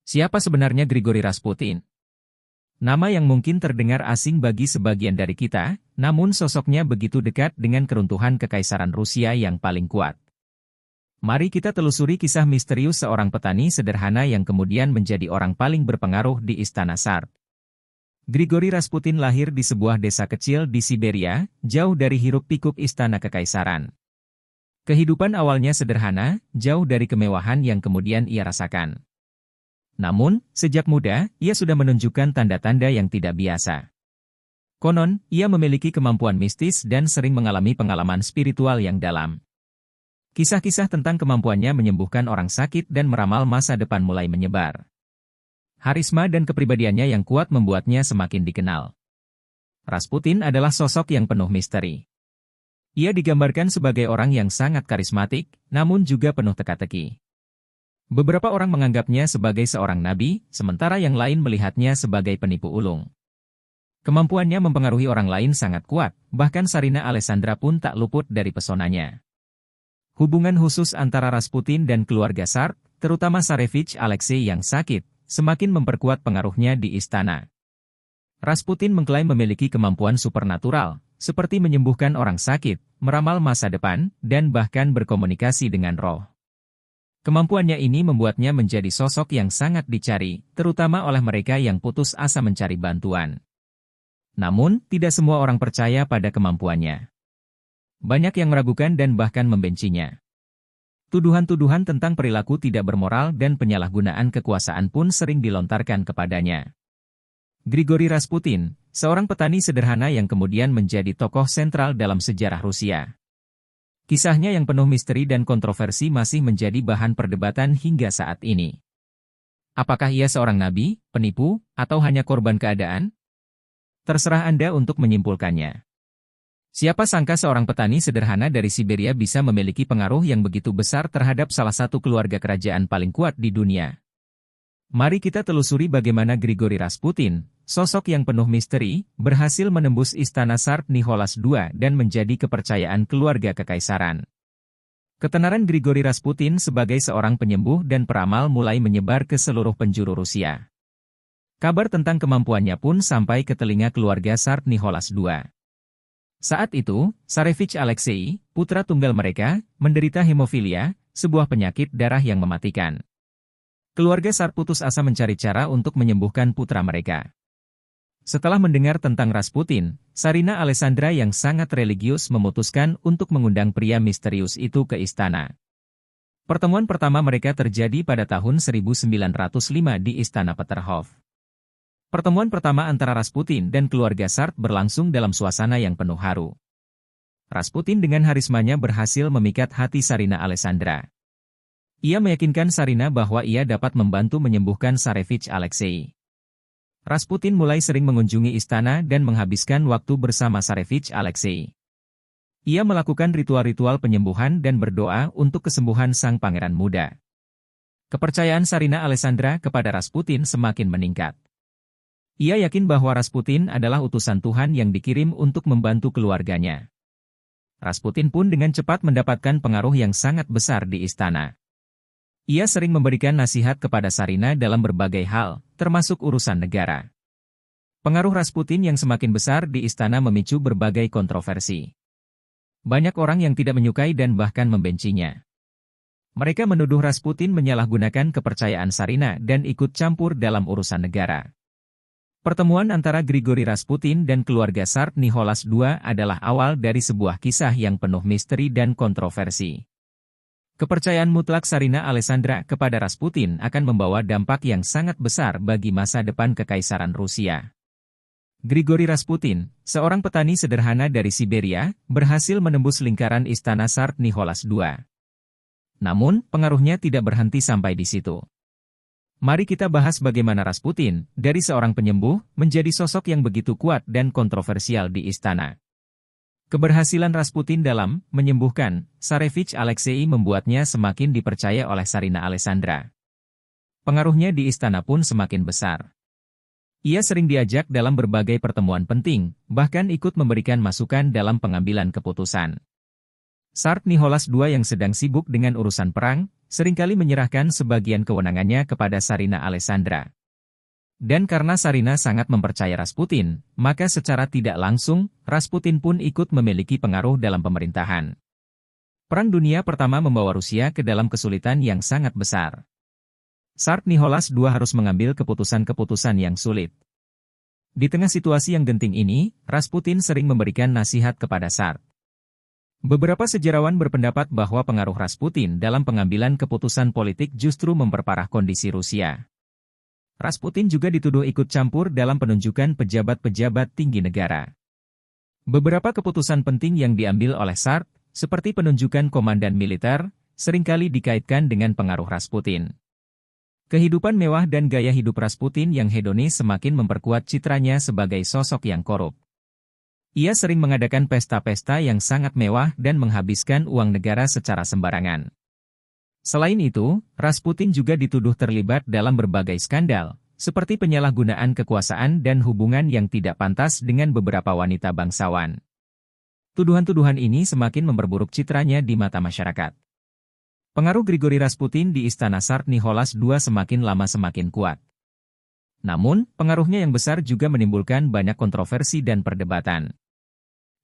Siapa sebenarnya Grigori Rasputin? Nama yang mungkin terdengar asing bagi sebagian dari kita, namun sosoknya begitu dekat dengan keruntuhan Kekaisaran Rusia yang paling kuat. Mari kita telusuri kisah misterius seorang petani sederhana yang kemudian menjadi orang paling berpengaruh di Istana Tsar. Grigori Rasputin lahir di sebuah desa kecil di Siberia, jauh dari hiruk-pikuk Istana Kekaisaran. Kehidupan awalnya sederhana, jauh dari kemewahan yang kemudian ia rasakan. Namun, sejak muda, ia sudah menunjukkan tanda-tanda yang tidak biasa. Konon, ia memiliki kemampuan mistis dan sering mengalami pengalaman spiritual yang dalam. Kisah-kisah tentang kemampuannya menyembuhkan orang sakit dan meramal masa depan mulai menyebar. Harisma dan kepribadiannya yang kuat membuatnya semakin dikenal. Rasputin adalah sosok yang penuh misteri. Ia digambarkan sebagai orang yang sangat karismatik, namun juga penuh teka-teki. Beberapa orang menganggapnya sebagai seorang nabi, sementara yang lain melihatnya sebagai penipu ulung. Kemampuannya mempengaruhi orang lain sangat kuat, bahkan Tsarina Alexandra pun tak luput dari pesonanya. Hubungan khusus antara Rasputin dan keluarga Tsar, terutama Tsarevich Alexei yang sakit, semakin memperkuat pengaruhnya di istana. Rasputin mengklaim memiliki kemampuan supernatural, seperti menyembuhkan orang sakit, meramal masa depan, dan bahkan berkomunikasi dengan roh. Kemampuannya ini membuatnya menjadi sosok yang sangat dicari, terutama oleh mereka yang putus asa mencari bantuan. Namun, tidak semua orang percaya pada kemampuannya. Banyak yang meragukan dan bahkan membencinya. Tuduhan-tuduhan tentang perilaku tidak bermoral dan penyalahgunaan kekuasaan pun sering dilontarkan kepadanya. Grigori Rasputin, seorang petani sederhana yang kemudian menjadi tokoh sentral dalam sejarah Rusia. Kisahnya yang penuh misteri dan kontroversi masih menjadi bahan perdebatan hingga saat ini. Apakah ia seorang nabi, penipu, atau hanya korban keadaan? Terserah Anda untuk menyimpulkannya. Siapa sangka seorang petani sederhana dari Siberia bisa memiliki pengaruh yang begitu besar terhadap salah satu keluarga kerajaan paling kuat di dunia? Mari kita telusuri bagaimana Grigori Rasputin, sosok yang penuh misteri, berhasil menembus Istana Tsar Nicholas II dan menjadi kepercayaan keluarga kekaisaran. Ketenaran Grigori Rasputin sebagai seorang penyembuh dan peramal mulai menyebar ke seluruh penjuru Rusia. Kabar tentang kemampuannya pun sampai ke telinga keluarga Tsar Nicholas II. Saat itu, Tsarevich Alexei, putra tunggal mereka, menderita hemofilia, sebuah penyakit darah yang mematikan. Keluarga Tsar putus asa mencari cara untuk menyembuhkan putra mereka. Setelah mendengar tentang Rasputin, Tsarina Alexandra yang sangat religius memutuskan untuk mengundang pria misterius itu ke istana. Pertemuan pertama mereka terjadi pada tahun 1905 di Istana Peterhof. Pertemuan pertama antara Rasputin dan keluarga Tsar berlangsung dalam suasana yang penuh haru. Rasputin dengan harismanya berhasil memikat hati Tsarina Alexandra. Ia meyakinkan Tsarina bahwa ia dapat membantu menyembuhkan Tsarevich Alexei. Rasputin mulai sering mengunjungi istana dan menghabiskan waktu bersama Tsarevich Alexei. Ia melakukan ritual-ritual penyembuhan dan berdoa untuk kesembuhan sang pangeran muda. Kepercayaan Tsarina Alexandra kepada Rasputin semakin meningkat. Ia yakin bahwa Rasputin adalah utusan Tuhan yang dikirim untuk membantu keluarganya. Rasputin pun dengan cepat mendapatkan pengaruh yang sangat besar di istana. Ia sering memberikan nasihat kepada Tsarina dalam berbagai hal, termasuk urusan negara. Pengaruh Rasputin yang semakin besar di istana memicu berbagai kontroversi. Banyak orang yang tidak menyukai dan bahkan membencinya. Mereka menuduh Rasputin menyalahgunakan kepercayaan Tsarina dan ikut campur dalam urusan negara. Pertemuan antara Grigori Rasputin dan keluarga Tsar Nicholas II adalah awal dari sebuah kisah yang penuh misteri dan kontroversi. Kepercayaan mutlak Tsarina Alexandra kepada Rasputin akan membawa dampak yang sangat besar bagi masa depan Kekaisaran Rusia. Grigori Rasputin, seorang petani sederhana dari Siberia, berhasil menembus lingkaran Istana Tsar Nicholas II. Namun, pengaruhnya tidak berhenti sampai di situ. Mari kita bahas bagaimana Rasputin, dari seorang penyembuh, menjadi sosok yang begitu kuat dan kontroversial di istana. Keberhasilan Rasputin dalam menyembuhkan Tsarevich Alexei membuatnya semakin dipercaya oleh Tsarina Alexandra. Pengaruhnya di istana pun semakin besar. Ia sering diajak dalam berbagai pertemuan penting, bahkan ikut memberikan masukan dalam pengambilan keputusan. Tsar Nicholas II yang sedang sibuk dengan urusan perang, seringkali menyerahkan sebagian kewenangannya kepada Tsarina Alessandra. Dan karena Tsarina sangat mempercaya Rasputin, maka secara tidak langsung, Rasputin pun ikut memiliki pengaruh dalam pemerintahan. Perang Dunia Pertama membawa Rusia ke dalam kesulitan yang sangat besar. Tsar Nicholas II harus mengambil keputusan-keputusan yang sulit. Di tengah situasi yang genting ini, Rasputin sering memberikan nasihat kepada Tsar. Beberapa sejarawan berpendapat bahwa pengaruh Rasputin dalam pengambilan keputusan politik justru memperparah kondisi Rusia. Rasputin juga dituduh ikut campur dalam penunjukan pejabat-pejabat tinggi negara. Beberapa keputusan penting yang diambil oleh Tsar, seperti penunjukan komandan militer, seringkali dikaitkan dengan pengaruh Rasputin. Kehidupan mewah dan gaya hidup Rasputin yang hedonis semakin memperkuat citranya sebagai sosok yang korup. Ia sering mengadakan pesta-pesta yang sangat mewah dan menghabiskan uang negara secara sembarangan. Selain itu, Rasputin juga dituduh terlibat dalam berbagai skandal, seperti penyalahgunaan kekuasaan dan hubungan yang tidak pantas dengan beberapa wanita bangsawan. Tuduhan-tuduhan ini semakin memperburuk citranya di mata masyarakat. Pengaruh Grigori Rasputin di istana Tsar Nicholas II semakin lama semakin kuat. Namun, pengaruhnya yang besar juga menimbulkan banyak kontroversi dan perdebatan.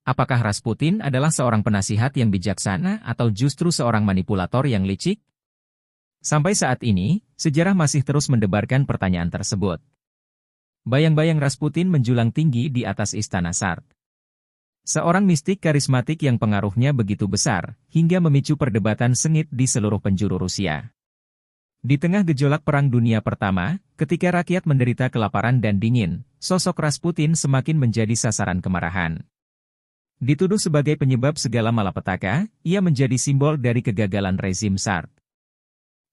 Apakah Rasputin adalah seorang penasihat yang bijaksana atau justru seorang manipulator yang licik? Sampai saat ini, sejarah masih terus mendebarkan pertanyaan tersebut. Bayang-bayang Rasputin menjulang tinggi di atas istana Tsar. Seorang mistik karismatik yang pengaruhnya begitu besar, hingga memicu perdebatan sengit di seluruh penjuru Rusia. Di tengah gejolak Perang Dunia Pertama, ketika rakyat menderita kelaparan dan dingin, sosok Rasputin semakin menjadi sasaran kemarahan. Dituduh sebagai penyebab segala malapetaka, ia menjadi simbol dari kegagalan rezim Tsar.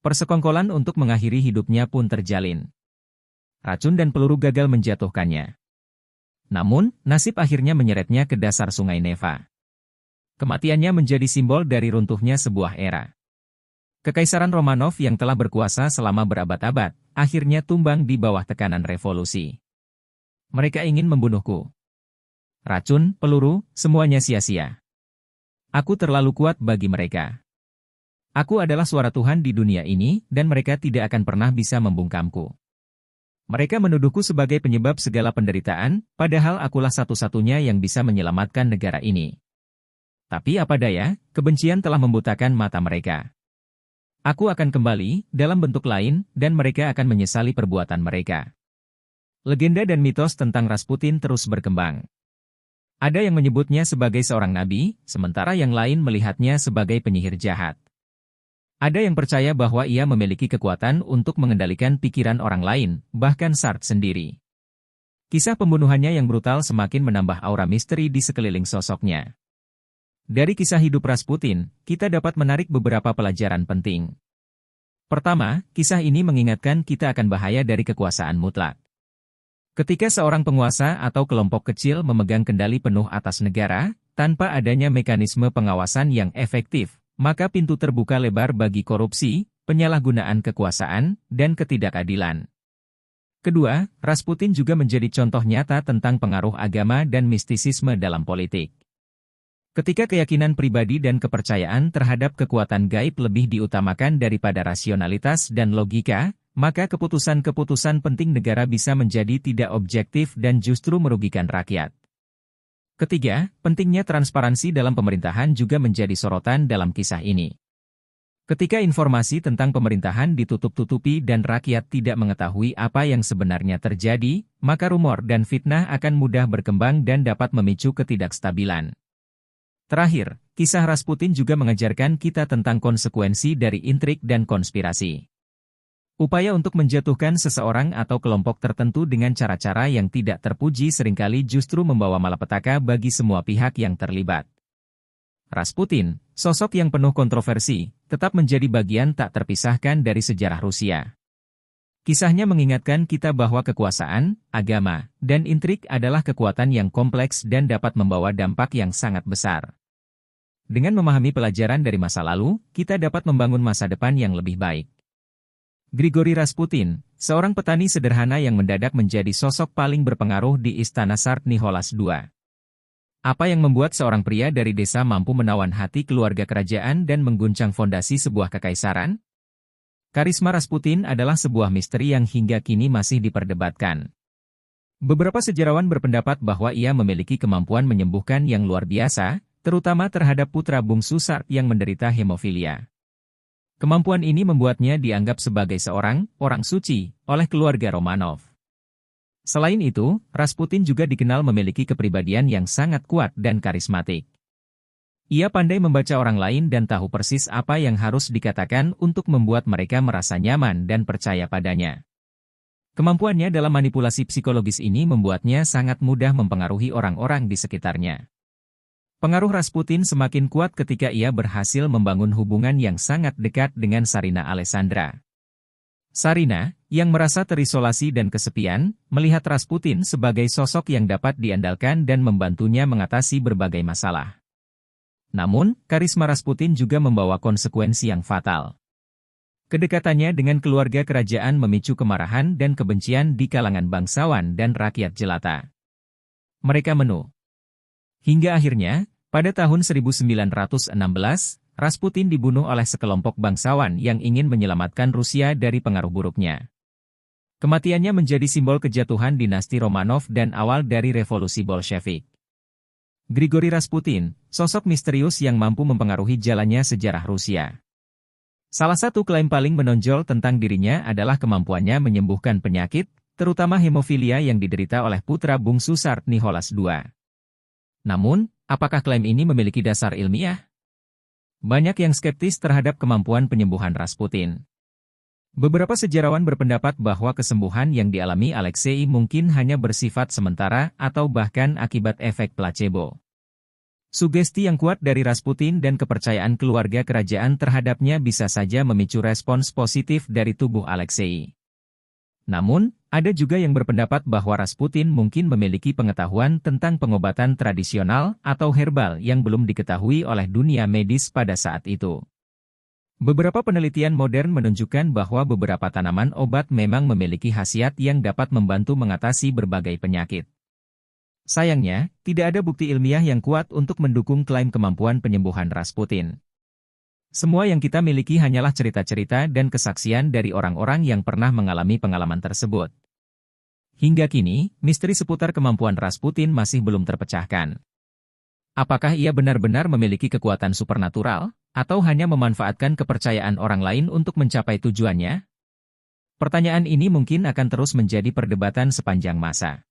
Persekongkolan untuk mengakhiri hidupnya pun terjalin. Racun dan peluru gagal menjatuhkannya. Namun, nasib akhirnya menyeretnya ke dasar sungai Neva. Kematiannya menjadi simbol dari runtuhnya sebuah era. Kekaisaran Romanov yang telah berkuasa selama berabad-abad, akhirnya tumbang di bawah tekanan revolusi. Mereka ingin membunuhku. Racun, peluru, semuanya sia-sia. Aku terlalu kuat bagi mereka. Aku adalah suara Tuhan di dunia ini, dan mereka tidak akan pernah bisa membungkamku. Mereka menuduhku sebagai penyebab segala penderitaan, padahal akulah satu-satunya yang bisa menyelamatkan negara ini. Tapi apa daya, kebencian telah membutakan mata mereka. Aku akan kembali, dalam bentuk lain, dan mereka akan menyesali perbuatan mereka. Legenda dan mitos tentang Rasputin terus berkembang. Ada yang menyebutnya sebagai seorang nabi, sementara yang lain melihatnya sebagai penyihir jahat. Ada yang percaya bahwa ia memiliki kekuatan untuk mengendalikan pikiran orang lain, bahkan Tsar sendiri. Kisah pembunuhannya yang brutal semakin menambah aura misteri di sekeliling sosoknya. Dari kisah hidup Rasputin, kita dapat menarik beberapa pelajaran penting. Pertama, kisah ini mengingatkan kita akan bahaya dari kekuasaan mutlak. Ketika seorang penguasa atau kelompok kecil memegang kendali penuh atas negara, tanpa adanya mekanisme pengawasan yang efektif, maka pintu terbuka lebar bagi korupsi, penyalahgunaan kekuasaan, dan ketidakadilan. Kedua, Rasputin juga menjadi contoh nyata tentang pengaruh agama dan mistisisme dalam politik. Ketika keyakinan pribadi dan kepercayaan terhadap kekuatan gaib lebih diutamakan daripada rasionalitas dan logika, maka keputusan-keputusan penting negara bisa menjadi tidak objektif dan justru merugikan rakyat. Ketiga, pentingnya transparansi dalam pemerintahan juga menjadi sorotan dalam kisah ini. Ketika informasi tentang pemerintahan ditutup-tutupi dan rakyat tidak mengetahui apa yang sebenarnya terjadi, maka rumor dan fitnah akan mudah berkembang dan dapat memicu ketidakstabilan. Terakhir, kisah Rasputin juga mengajarkan kita tentang konsekuensi dari intrik dan konspirasi. Upaya untuk menjatuhkan seseorang atau kelompok tertentu dengan cara-cara yang tidak terpuji seringkali justru membawa malapetaka bagi semua pihak yang terlibat. Rasputin, sosok yang penuh kontroversi, tetap menjadi bagian tak terpisahkan dari sejarah Rusia. Kisahnya mengingatkan kita bahwa kekuasaan, agama, dan intrik adalah kekuatan yang kompleks dan dapat membawa dampak yang sangat besar. Dengan memahami pelajaran dari masa lalu, kita dapat membangun masa depan yang lebih baik. Grigori Rasputin, seorang petani sederhana yang mendadak menjadi sosok paling berpengaruh di istana Tsar Nicholas II. Apa yang membuat seorang pria dari desa mampu menawan hati keluarga kerajaan dan mengguncang fondasi sebuah kekaisaran? Karisma Rasputin adalah sebuah misteri yang hingga kini masih diperdebatkan. Beberapa sejarawan berpendapat bahwa ia memiliki kemampuan menyembuhkan yang luar biasa, terutama terhadap putra bungsu Tsar yang menderita hemofilia. Kemampuan ini membuatnya dianggap sebagai seorang orang suci oleh keluarga Romanov. Selain itu, Rasputin juga dikenal memiliki kepribadian yang sangat kuat dan karismatik. Ia pandai membaca orang lain dan tahu persis apa yang harus dikatakan untuk membuat mereka merasa nyaman dan percaya padanya. Kemampuannya dalam manipulasi psikologis ini membuatnya sangat mudah mempengaruhi orang-orang di sekitarnya. Pengaruh Rasputin semakin kuat ketika ia berhasil membangun hubungan yang sangat dekat dengan Tsarina Alexandra. Tsarina, yang merasa terisolasi dan kesepian, melihat Rasputin sebagai sosok yang dapat diandalkan dan membantunya mengatasi berbagai masalah. Namun, karisma Rasputin juga membawa konsekuensi yang fatal. Kedekatannya dengan keluarga kerajaan memicu kemarahan dan kebencian di kalangan bangsawan dan rakyat jelata. Mereka menang. Hingga akhirnya, pada tahun 1916, Rasputin dibunuh oleh sekelompok bangsawan yang ingin menyelamatkan Rusia dari pengaruh buruknya. Kematiannya menjadi simbol kejatuhan dinasti Romanov dan awal dari revolusi Bolshevik. Grigori Rasputin, sosok misterius yang mampu mempengaruhi jalannya sejarah Rusia. Salah satu klaim paling menonjol tentang dirinya adalah kemampuannya menyembuhkan penyakit, terutama hemofilia yang diderita oleh putra bungsu Tsar Nicholas II. Namun, apakah klaim ini memiliki dasar ilmiah? Banyak yang skeptis terhadap kemampuan penyembuhan Rasputin. Beberapa sejarawan berpendapat bahwa kesembuhan yang dialami Alexei mungkin hanya bersifat sementara atau bahkan akibat efek placebo. Sugesti yang kuat dari Rasputin dan kepercayaan keluarga kerajaan terhadapnya bisa saja memicu respons positif dari tubuh Alexei. Namun, ada juga yang berpendapat bahwa Rasputin mungkin memiliki pengetahuan tentang pengobatan tradisional atau herbal yang belum diketahui oleh dunia medis pada saat itu. Beberapa penelitian modern menunjukkan bahwa beberapa tanaman obat memang memiliki khasiat yang dapat membantu mengatasi berbagai penyakit. Sayangnya, tidak ada bukti ilmiah yang kuat untuk mendukung klaim kemampuan penyembuhan Rasputin. Semua yang kita miliki hanyalah cerita-cerita dan kesaksian dari orang-orang yang pernah mengalami pengalaman tersebut. Hingga kini, misteri seputar kemampuan Rasputin masih belum terpecahkan. Apakah ia benar-benar memiliki kekuatan supernatural, atau hanya memanfaatkan kepercayaan orang lain untuk mencapai tujuannya? Pertanyaan ini mungkin akan terus menjadi perdebatan sepanjang masa.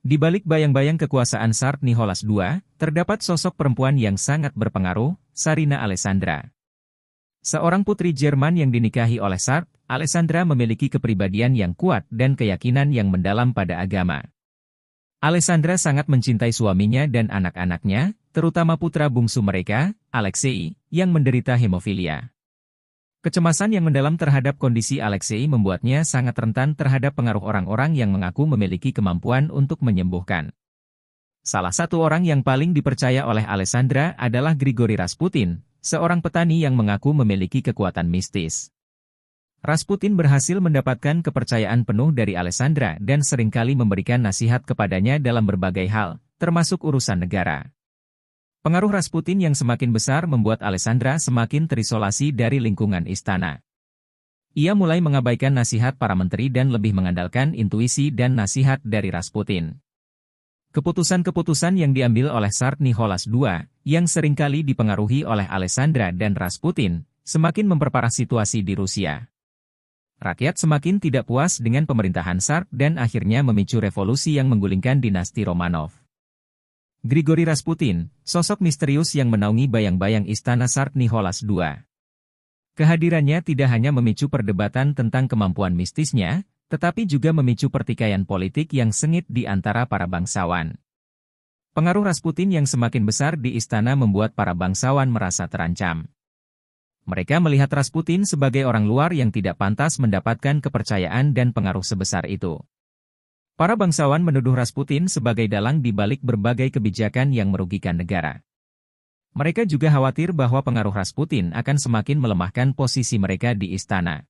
Di balik bayang-bayang kekuasaan Tsar Nicholas II, terdapat sosok perempuan yang sangat berpengaruh, Tsarina Alexandra. Seorang putri Jerman yang dinikahi oleh Tsar, Alexandra memiliki kepribadian yang kuat dan keyakinan yang mendalam pada agama. Alexandra sangat mencintai suaminya dan anak-anaknya, terutama putra bungsu mereka, Alexei, yang menderita hemofilia. Kecemasan yang mendalam terhadap kondisi Alexei membuatnya sangat rentan terhadap pengaruh orang-orang yang mengaku memiliki kemampuan untuk menyembuhkan. Salah satu orang yang paling dipercaya oleh Alexandra adalah Grigori Rasputin, seorang petani yang mengaku memiliki kekuatan mistis. Rasputin berhasil mendapatkan kepercayaan penuh dari Alexandra dan seringkali memberikan nasihat kepadanya dalam berbagai hal, termasuk urusan negara. Pengaruh Rasputin yang semakin besar membuat Alexandra semakin terisolasi dari lingkungan istana. Ia mulai mengabaikan nasihat para menteri dan lebih mengandalkan intuisi dan nasihat dari Rasputin. Keputusan-keputusan yang diambil oleh Tsar Nicholas II, yang seringkali dipengaruhi oleh Alexandra dan Rasputin, semakin memperparah situasi di Rusia. Rakyat semakin tidak puas dengan pemerintahan Tsar dan akhirnya memicu revolusi yang menggulingkan dinasti Romanov. Grigori Rasputin, sosok misterius yang menaungi bayang-bayang istana Tsar Nicholas II. Kehadirannya tidak hanya memicu perdebatan tentang kemampuan mistisnya, tetapi juga memicu pertikaian politik yang sengit di antara para bangsawan. Pengaruh Rasputin yang semakin besar di istana membuat para bangsawan merasa terancam. Mereka melihat Rasputin sebagai orang luar yang tidak pantas mendapatkan kepercayaan dan pengaruh sebesar itu. Para bangsawan menuduh Rasputin sebagai dalang di balik berbagai kebijakan yang merugikan negara. Mereka juga khawatir bahwa pengaruh Rasputin akan semakin melemahkan posisi mereka di istana.